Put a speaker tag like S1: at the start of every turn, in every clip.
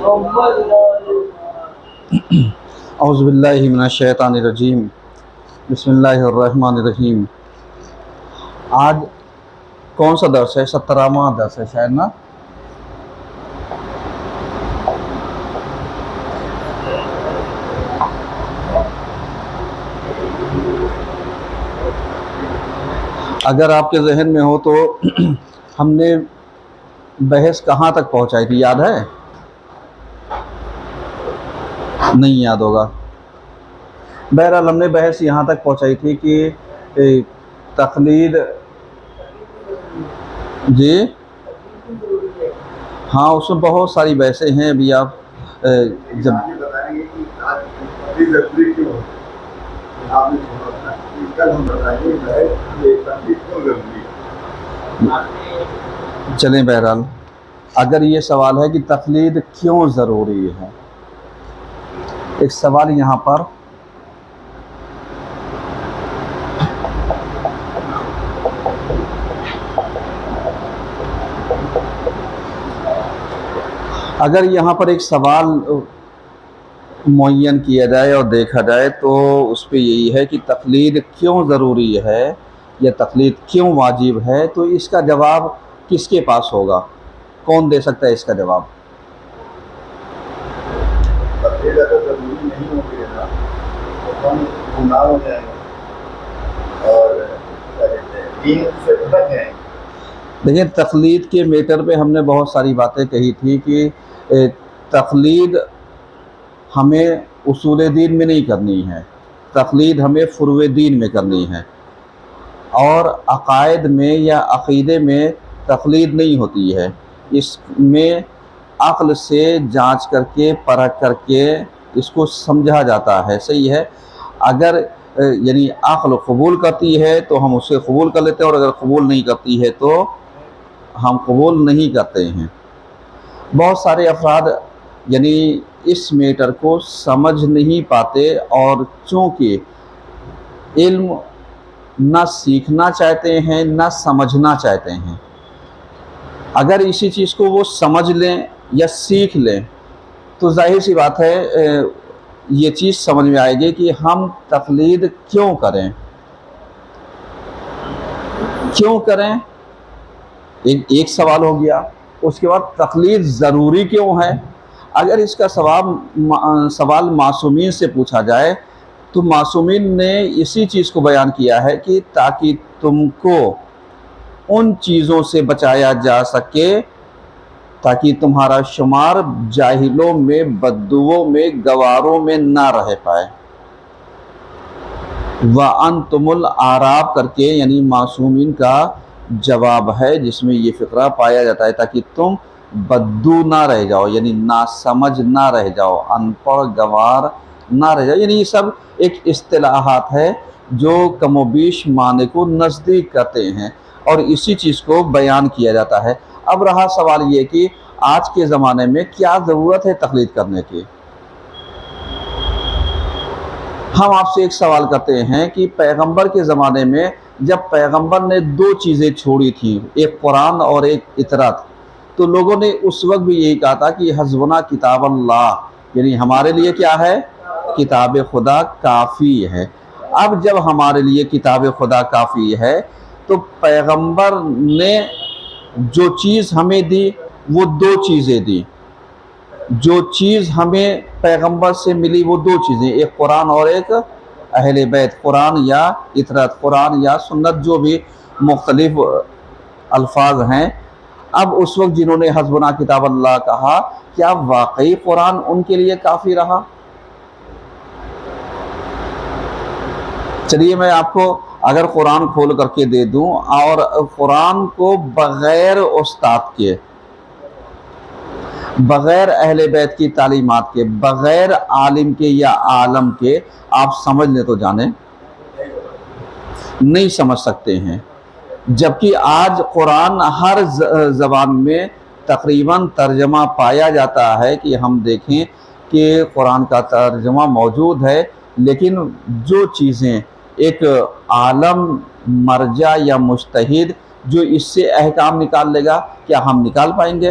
S1: اعوذ باللہ من الشیطان الرجیم، بسم اللہ الرحمن الرحیم۔ آج کون سا درس ہے؟ 17واں درس ہے شاید نا۔ اگر آپ کے ذہن میں ہو تو ہم نے بحث کہاں تک پہنچائی تھی، یاد ہے؟ نہیں یاد ہوگا۔ بہرحال ہم نے بحث یہاں تک پہنچائی تھی کہ تقلید، جی ہاں، اس میں بہت ساری بحثیں ہیں۔ ابھی آپ جب چلیں، بہرحال اگر یہ سوال ہے کہ تقلید کیوں ضروری ہے، ایک سوال یہاں پر اگر یہاں پر ایک سوال معین کیا جائے اور دیکھا جائے تو اس پہ یہی ہے کہ تقلید کیوں ضروری ہے یا تقلید کیوں واجب ہے، تو اس کا جواب کس کے پاس ہوگا؟ کون دے سکتا ہے اس کا جواب؟
S2: تقلید اگر ضروری نہیں ہوگی نا تو ہم گمراہ ہو جائیں گے اور دین سے بھٹک جائیں گے۔
S1: دیکھیں، تقلید کے میٹر پہ ہم نے بہت ساری باتیں کہی تھی کہ تقلید ہمیں اصول دین میں نہیں کرنی ہے، تقلید ہمیں فروع دین میں کرنی ہے، اور عقائد میں یا عقیدے میں تقلید نہیں ہوتی ہے۔ اس میں عقل سے جانچ کر کے پرکھ کر کے اس کو سمجھا جاتا ہے، صحیح ہے۔ اگر یعنی عقل قبول کرتی ہے تو ہم اسے قبول کر لیتے ہیں، اور اگر قبول نہیں کرتی ہے تو ہم قبول نہیں کرتے ہیں۔ بہت سارے افراد یعنی اس میٹر کو سمجھ نہیں پاتے، اور چونکہ علم نہ سیکھنا چاہتے ہیں نہ سمجھنا چاہتے ہیں، اگر اسی چیز کو وہ سمجھ لیں یا سیکھ لیں تو ظاہر سی بات ہے یہ چیز سمجھ میں آئے گی کہ ہم تقلید کیوں کریں، کیوں کریں۔ ایک سوال ہو گیا۔ اس کے بعد تقلید ضروری کیوں ہے؟ اگر اس کا سوال معصومین سے پوچھا جائے تو معصومین نے اسی چیز کو بیان کیا ہے کہ تاکہ تم کو ان چیزوں سے بچایا جا سکے تاکہ تمہارا شمار جاہلوں میں، بدوؤں میں، گواروں میں نہ رہ پائے۔ وَأَنْتُمُ الْأَعْرَابُ کر کے یعنی معصومین کا جواب ہے، جس میں یہ فقرہ پایا جاتا ہے تاکہ تم بدو نہ رہ جاؤ، یعنی ناسمجھ نہ رہ جاؤ، ان پڑھ گوار نہ رہ جاؤ۔ یعنی یہ سب ایک اصطلاحات ہے جو کم و بیش معنی کو نزدیک کرتے ہیں، اور اسی چیز کو بیان کیا جاتا ہے۔ اب رہا سوال یہ کہ آج کے زمانے میں کیا ضرورت ہے تقلید کرنے کی؟ ہم آپ سے ایک سوال کرتے ہیں کہ پیغمبر کے زمانے میں جب پیغمبر نے دو چیزیں چھوڑی تھیں، ایک قرآن اور ایک اطرت، تو لوگوں نے اس وقت بھی یہی کہا تھا کہ حسبنا کتاب اللہ، یعنی ہمارے لیے کیا ہے؟ کتاب خدا کافی ہے۔ اب جب ہمارے لیے کتاب خدا کافی ہے تو پیغمبر نے جو چیز ہمیں دی وہ دو چیزیں دی، جو چیز ہمیں پیغمبر سے ملی وہ دو چیزیں، ایک قرآن اور ایک اہل بیت، قرآن یا اطرت، قرآن یا سنت، جو بھی مختلف الفاظ ہیں۔ اب اس وقت جنہوں نے حسبنا کتاب اللہ کہا، کیا واقعی قرآن ان کے لیے کافی رہا؟ چلیے میں آپ کو اگر قرآن کھول کر کے دے دوں اور قرآن کو بغیر استاد کے، بغیر اہل بیت کی تعلیمات کے، بغیر عالم کے یا عالم کے آپ سمجھ لیں تو جانیں نہیں سمجھ سکتے ہیں۔ جبکہ آج قرآن ہر زبان میں تقریباً ترجمہ پایا جاتا ہے کہ ہم دیکھیں کہ قرآن کا ترجمہ موجود ہے، لیکن جو چیزیں ایک عالم، مرجع یا مجتہد جو اس سے احکام نکال لے گا، کیا ہم نکال پائیں گے؟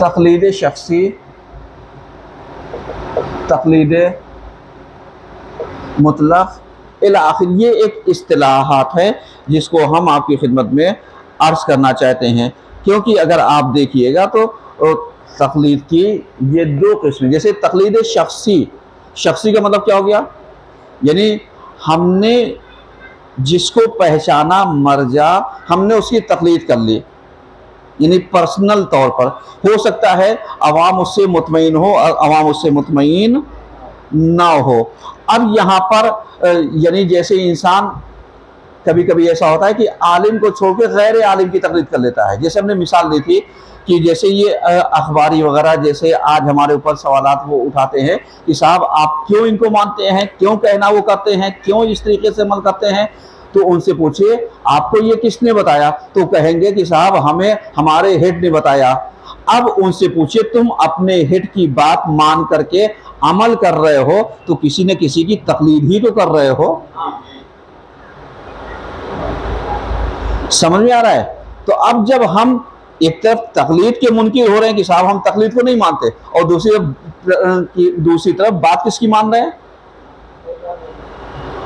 S1: تقلید شخصی، تقلید مطلق الآخر، یہ ایک اصطلاحات ہے جس کو ہم آپ کی خدمت میں عرض کرنا چاہتے ہیں، کیونکہ اگر آپ دیکھیے گا تو تقلید کی یہ دو قسمیں، جیسے تقلید شخصی، شخصی کا مطلب کیا ہو گیا، یعنی ہم نے جس کو پہچانا مرجع، ہم نے اس کی تقلید کر لی، یعنی پرسنل طور پر، ہو سکتا ہے عوام اس سے مطمئن ہو اور عوام اس سے مطمئن نہ ہو۔ اب یہاں پر یعنی جیسے انسان کبھی کبھی ایسا ہوتا ہے کہ عالم کو چھوڑ کے غیر عالم کی تقلید کر لیتا ہے، جیسے ہم نے مثال دی تھی کہ جیسے یہ اخباری وغیرہ جیسے آج ہمارے اوپر سوالات وہ اٹھاتے ہیں کہ صاحب آپ کیوں ان کو مانتے ہیں، کیوں کہنا وہ کرتے ہیں، کیوں اس طریقے سے عمل کرتے ہیں، تو ان سے پوچھئے آپ کو یہ کس نے بتایا، تو کہیں گے کہ صاحب ہمیں ہمارے ہیڈ نے بتایا۔ اب ان سے پوچھئے تم اپنے ہیڈ کی بات مان کر کے عمل کر رہے ہو تو کسی نہ کسی کی تقلید ہی تو کر رہے ہو، سمجھ میں آ رہا ہے؟ تو اب جب ہم ایک طرف تقلید کے منکر ہو رہے ہیں کہ صاحب ہم تقلید کو نہیں مانتے، اور دوسری طرف بات کس کی مان رہے ہیں،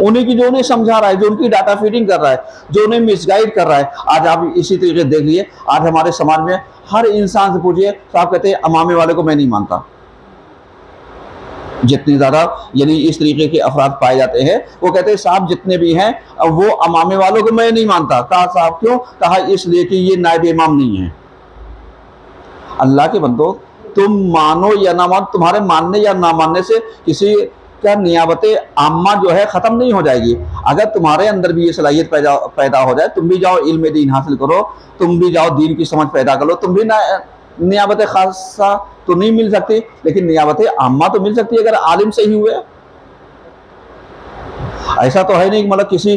S1: انہیں کی جو انہیں سمجھا رہا ہے، جو ان کی ڈاٹا فیڈنگ کر رہا ہے، جو انہیں مس گائیڈ کر رہا ہے۔ آج آپ اسی طریقے دیکھ لیے، آج ہمارے سماج میں ہر انسان سے پوچھئے صاحب کہتے ہیں امامے والے کو میں نہیں مانتا، جتنی زیادہ یعنی اس طریقے کے افراد پائے جاتے ہیں، وہ کہتے ہیں صاحب جتنے بھی ہیں وہ امامے والوں کو میں نہیں مانتا۔ کہا صاحب کیوں؟ کہا اس لیے کہ یہ نائب امام نہیں ہے۔ اللہ کے بندو، تم مانو یا نہ مانو، تمہارے ماننے یا نہ ماننے سے کسی کا نیابت عامہ جو ہے ختم نہیں ہو جائے گی۔ اگر تمہارے اندر بھی یہ صلاحیت پیدا ہو جائے، تم بھی جاؤ علم دین حاصل کرو، تم بھی جاؤ دین کی سمجھ پیدا کرو، تم بھی نیابت خاصہ تو نہیں مل سکتی لیکن نیابت عامہ تو مل سکتی ہے اگر عالم صحیح ہوئے۔ ایسا تو ہے نہیں کہ مطلب کسی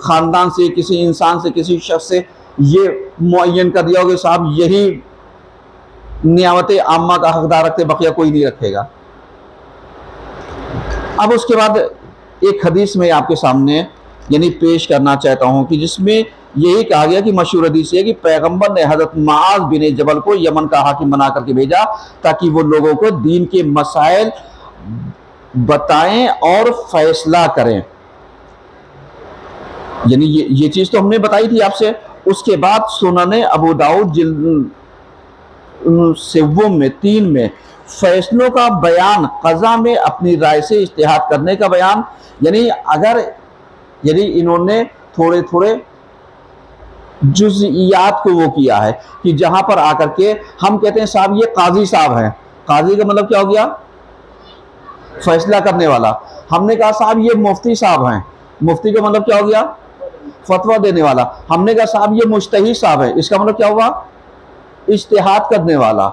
S1: خاندان سے، کسی انسان سے، کسی شخص سے یہ معین کر دیا ہو کہ صاحب یہی نیابت عامہ کا حقدار رکھتے، بقیہ کوئی نہیں رکھے گا۔ اب اس کے بعد ایک حدیث میں آپ کے سامنے یعنی پیش کرنا چاہتا ہوں کہ جس میں یہی کہا گیا کہ مشہور حدیث ہے کہ پیغمبر نے حضرت معاذ بن جبل کو یمن کا حاکم بنا کر کے بھیجا تاکہ وہ لوگوں کو دین کے مسائل بتائیں اور فیصلہ کریں، یعنی یہ چیز تو ہم نے بتائی تھی آپ سے۔ اس کے بعد سنن ابو داؤد جلد 7 میں 3 میں فیصلوں کا بیان، قضا میں اپنی رائے سے اجتہاد کرنے کا بیان، یعنی اگر انہوں نے تھوڑے تھوڑے جزئیات کو وہ کیا ہے کہ جہاں پر آ کر کے ہم کہتے ہیں صاحب یہ قاضی صاحب ہیں، قاضی کا مطلب کیا ہو گیا، فیصلہ کرنے والا۔ ہم نے کہا صاحب یہ مفتی صاحب ہیں، مفتی کا مطلب کیا ہو گیا، فتویٰ دینے والا۔ ہم نے کہا صاحب یہ مجتہد صاحب ہیں، اس کا مطلب کیا ہوا، اجتہاد کرنے والا۔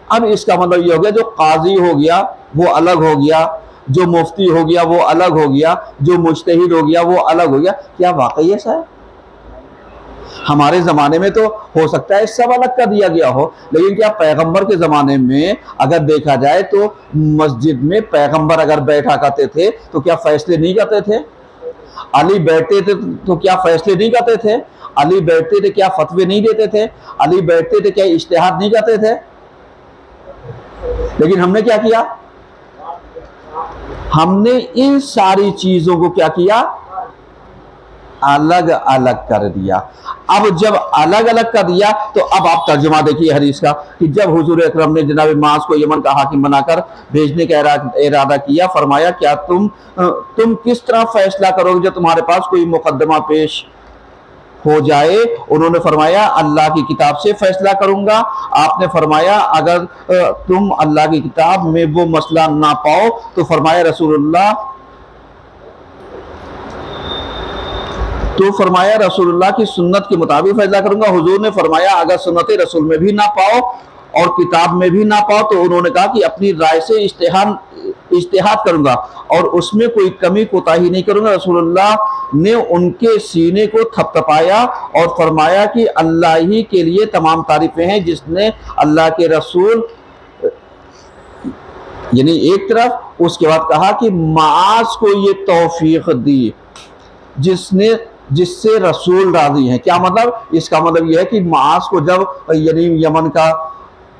S1: اب اس کا مطلب یہ ہو گیا جو قاضی ہو گیا وہ الگ ہو گیا، جو مفتی ہو گیا وہ الگ ہو گیا، جو مجتہد ہو گیا وہ الگ ہو گیا۔ کیا واقعی ایسا ہے؟ ہمارے زمانے میں تو ہو سکتا ہے سب الگ کر دیا گیا ہو، لیکن کیا پیغمبر کے زمانے میں اگر دیکھا جائے تو مسجد میں پیغمبر اگر بیٹھا کرتے تھے تو کیا فیصلے نہیں کرتے تھے؟ علی بیٹھتے تھے تو کیا فیصلے نہیں کرتے تھے؟ علی بیٹھتے تھے کیا فتوے نہیں دیتے تھے؟ علی بیٹھتے تھے کیا اجتہاد نہیں کرتے تھے؟ لیکن ہم نے کیا کیا، ہم نے ان ساری چیزوں کو کیا کیا، الگ الگ کر دیا۔ اب جب الگ الگ کر دیا تو اب آپ ترجمہ دیکھیے حدیث کا کہ جب حضور اکرم نے جناب معاذ کو یمن کا حاکم بنا کر بھیجنے کا ارادہ کیا، فرمایا کیا تم کس طرح فیصلہ کرو گے جب تمہارے پاس کوئی مقدمہ پیش ہو جائے؟ انہوں نے فرمایا اللہ کی کتاب سے فیصلہ کروں گا۔ آپ نے فرمایا اگر تم اللہ کی کتاب میں وہ مسئلہ نہ پاؤ تو فرمایا رسول اللہ کی سنت کے مطابق فیصلہ کروں گا۔ حضور نے فرمایا اگر سنت رسول میں بھی نہ پاؤ اور کتاب میں بھی نہ پاؤ تو انہوں نے کہا کہ اپنی رائے سے اجتہاد کروں گا اور اس میں کوئی کمی کوتاہی نہیں کروں گا۔ رسول اللہ نے ان کے سینے کو تھپتھپایا اور فرمایا کہ اللہ ہی کے لیے تمام تعریفیں ہیں جس نے اللہ کے رسول یعنی ایک طرف، اس کے بعد کہا کہ معاذ کو یہ توفیق دی جس سے رسول راضی ہیں۔ کیا مطلب؟ اس کا مطلب یہ ہے کہ معاذ کو جب یعنی یمن کا